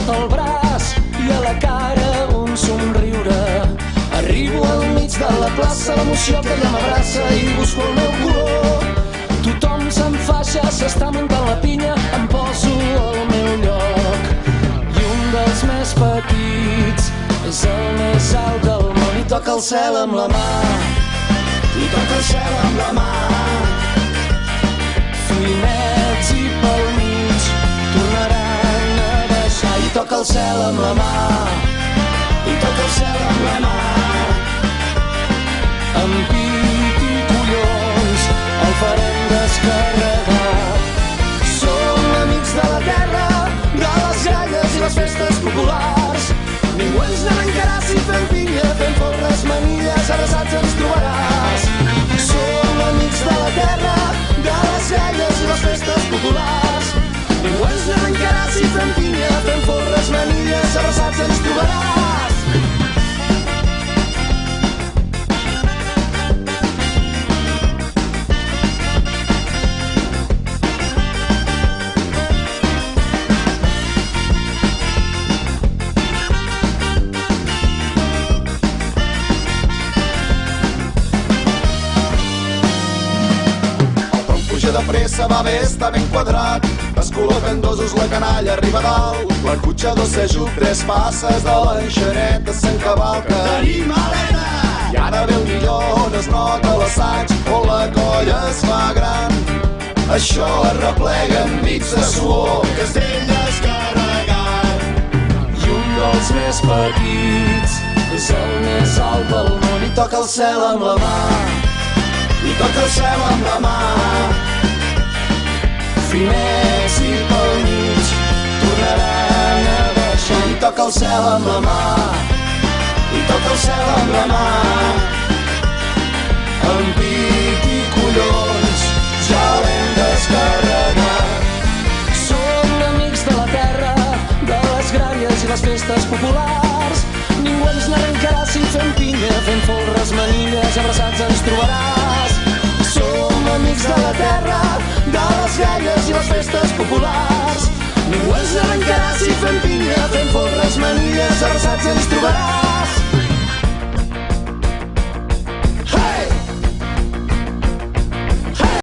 sota el braç i a la cara un somriure. Arribo al mig de la plaça, l'emoció que ja m'abraça i busco el meu color. Tothom s'enfaixa, s'està muntant la pinya, em poso al meu lloc. I un dels més petits és el més alt del món i toca el cel amb la mà. I toca el cel amb la mà. Fuinets i pel mig tornaran a baixar. I toca el cel amb la mà. I toca el cel amb la mà. Amb pit i collons el farem descarregar. Som amics de la terra, de les gralles i les festes populars. Ningú ens n'arrencarà si fem pinya, fem forres, manilles, arrasats ens trobaràs. Som amics de la terra, de les gralles i les festes populars. Ningú ens n'arrencarà si fem pinya, fem forres, manilles, arrasats ens trobaràs. De pressa va bé, està ben quadrat. Es col·loquen dosos, la canalla arriba dalt. L'acotxador s'ajup, 3 passes de l'enxaneta s'encavalca. Tenim Helena! I ara ve el millor, on es nota l'assaig, on la colla es fa gran. Això es replega amb bits de suor, castell descarregat. I un dels més petits és el més alt del món i toca el cel amb la mà. I toca el cel amb la mà. Finets i pel mig tornaran a baixar. I toca el cel amb la mà. I toca el cel amb la mà. Amb pit i collons ja l'hem descarregat. Som amics de la terra, de les gràries i les festes populars. Ningú ens n'arrencarà si fem pinya, fem folres, manilles, abraçats ens trobaràs. Som amics de la terra, de les gralles i les festes populars. Ningú ens n'arrencarà si fem pinya, fem folres, manilles, abraçats ens trobaràs.